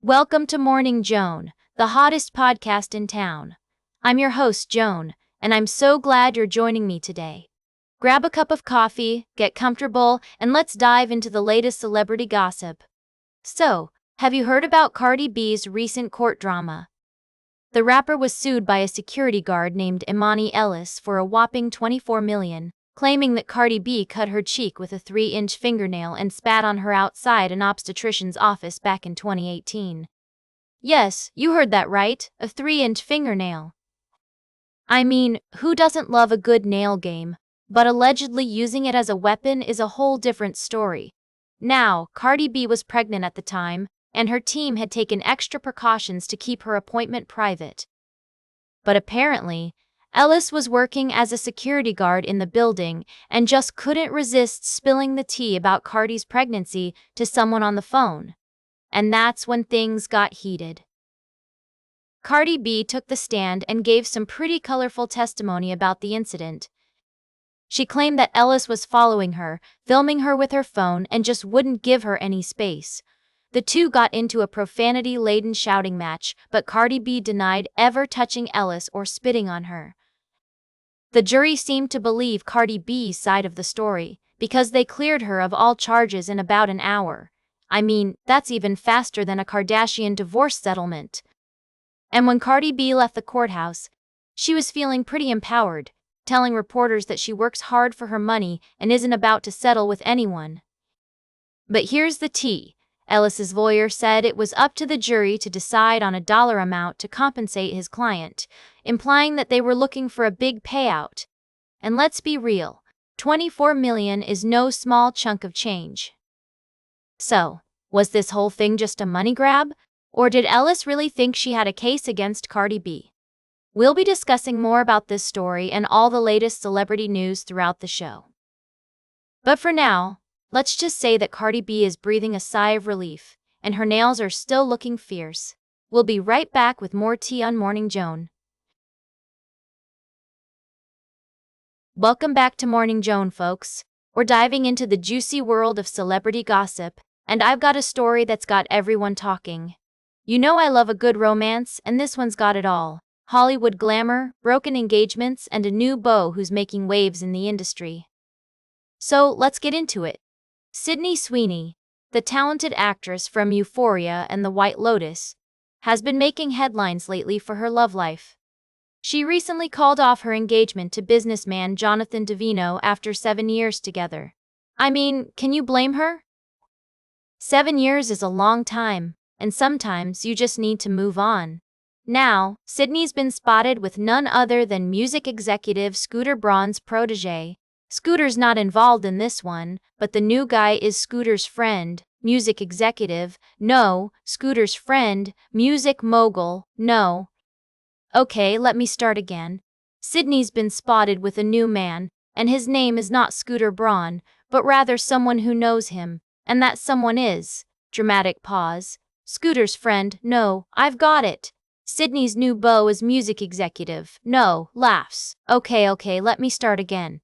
Welcome to Morning Joan, the hottest podcast in town. I'm your host, Joan, and I'm so glad you're joining me today. Grab a cup of coffee, get comfortable, and let's dive into the latest celebrity gossip. So, have you heard about Cardi B's recent court drama? The rapper was sued by a security guard named Imani Ellis for a whopping $24 million, claiming that Cardi B cut her cheek with a 3-inch fingernail and spat on her outside an obstetrician's office back in 2018. Yes, you heard that right, a 3-inch fingernail. I mean, who doesn't love a good nail game? But allegedly using it as a weapon is a whole different story. Now, Cardi B was pregnant at the time, and her team had taken extra precautions to keep her appointment private. But apparently, Ellis was working as a security guard in the building and just couldn't resist spilling the tea about Cardi's pregnancy to someone on the phone. And that's when things got heated. Cardi B took the stand and gave some pretty colorful testimony about the incident. She claimed that Ellis was following her, filming her with her phone, and just wouldn't give her any space. The two got into a profanity-laden shouting match, but Cardi B denied ever touching Ellis or spitting on her. The jury seemed to believe Cardi B's side of the story, because they cleared her of all charges in about an hour. I mean, that's even faster than a Kardashian divorce settlement. And when Cardi B left the courthouse, she was feeling pretty empowered, telling reporters that she works hard for her money and isn't about to settle with anyone. But here's the tea. Ellis's lawyer said it was up to the jury to decide on a dollar amount to compensate his client, implying that they were looking for a big payout. And let's be real, $24 million is no small chunk of change. So, was this whole thing just a money grab? Or did Ellis really think she had a case against Cardi B? We'll be discussing more about this story and all the latest celebrity news throughout the show. But for now, let's just say that Cardi B is breathing a sigh of relief, and her nails are still looking fierce. We'll be right back with more tea on Morning Joan. Welcome back to Morning Joan, folks. We're diving into the juicy world of celebrity gossip, and I've got a story that's got everyone talking. You know I love a good romance, and this one's got it all. Hollywood glamour, broken engagements, and a new beau who's making waves in the industry. So, let's get into it. Sydney Sweeney, the talented actress from Euphoria and The White Lotus, has been making headlines lately for her love life. She recently called off her engagement to businessman Jonathan Davino after 7 years together. I mean, can you blame her? 7 years is a long time, and sometimes you just need to move on. Now, Sydney's been spotted with none other than music executive Scooter Braun's protege. Scooter's not involved in this one, but the new guy is Scooter's friend, music executive, no, Scooter's friend, music mogul, no. Okay, let me start again. Sydney's been spotted with a new man, and his name is not Scooter Braun, but rather someone who knows him, and that someone is, dramatic pause, Scooter's friend, no, I've got it. Sydney's new beau is music executive, no, laughs. Okay, let me start again.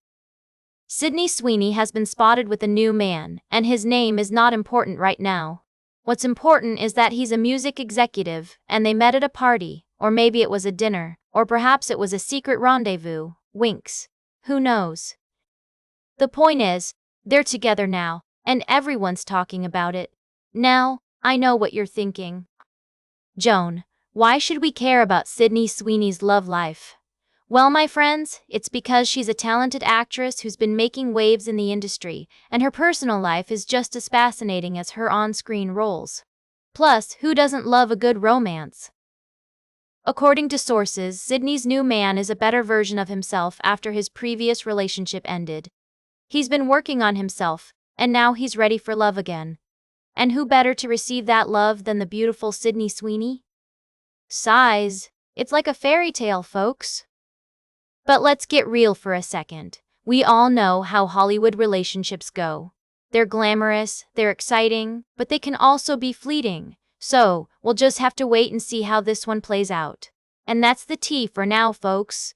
Sydney Sweeney has been spotted with a new man, and his name is not important right now. What's important is that he's a music executive, and they met at a party, or maybe it was a dinner, or perhaps it was a secret rendezvous, winks. Who knows? The point is, they're together now, and everyone's talking about it. Now, I know what you're thinking. Joan, why should we care about Sydney Sweeney's love life? Well, my friends, it's because she's a talented actress who's been making waves in the industry, and her personal life is just as fascinating as her on-screen roles. Plus, who doesn't love a good romance? According to sources, Sydney's new man is a better version of himself after his previous relationship ended. He's been working on himself, and now he's ready for love again. And who better to receive that love than the beautiful Sydney Sweeney? Sighs. It's like a fairy tale, folks. But let's get real for a second. We all know how Hollywood relationships go. They're glamorous, they're exciting, but they can also be fleeting. So, we'll just have to wait and see how this one plays out. And that's the tea for now, folks.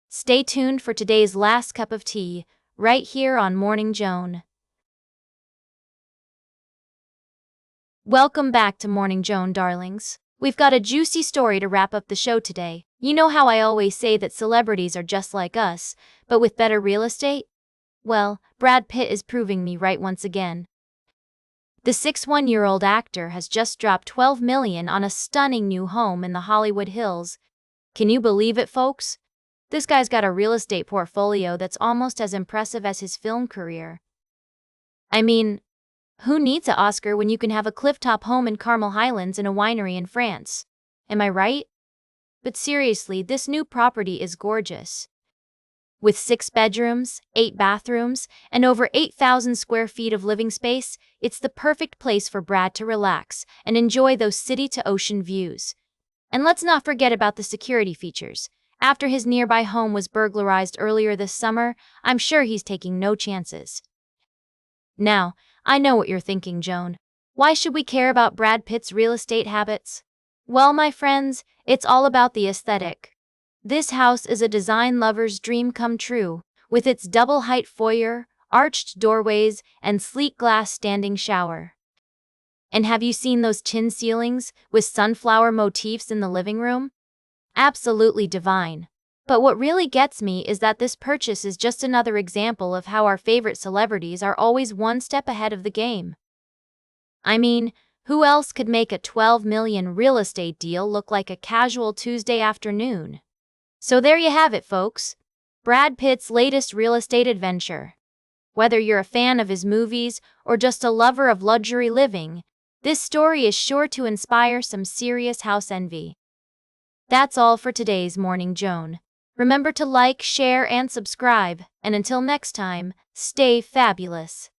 Stay tuned for today's last cup of tea, right here on Morning Joan. Welcome back to Morning Joan, darlings. We've got a juicy story to wrap up the show today. You know how I always say that celebrities are just like us, but with better real estate? Well, Brad Pitt is proving me right once again. The 61-year-old actor has just dropped $12 million on a stunning new home in the Hollywood Hills. Can you believe it, folks? This guy's got a real estate portfolio that's almost as impressive as his film career. I mean, who needs an Oscar when you can have a clifftop home in Carmel Highlands and a winery in France? Am I right? But seriously, this new property is gorgeous. With 6 bedrooms, 8 bathrooms, and over 8,000 square feet of living space, it's the perfect place for Brad to relax and enjoy those city-to-ocean views. And let's not forget about the security features. After his nearby home was burglarized earlier this summer, I'm sure he's taking no chances. Now, I know what you're thinking, Joan. Why should we care about Brad Pitt's real estate habits? Well, my friends, it's all about the aesthetic. This house is a design lover's dream come true, with its double-height foyer, arched doorways, and sleek glass standing shower. And have you seen those chin ceilings with sunflower motifs in the living room? Absolutely divine. But what really gets me is that this purchase is just another example of how our favorite celebrities are always one step ahead of the game. I mean, who else could make a $12 million real estate deal look like a casual Tuesday afternoon? So there you have it, folks. Brad Pitt's latest real estate adventure. Whether you're a fan of his movies or just a lover of luxury living, this story is sure to inspire some serious house envy. That's all for today's Morning Joan. Remember to like, share, and subscribe, and until next time, stay fabulous.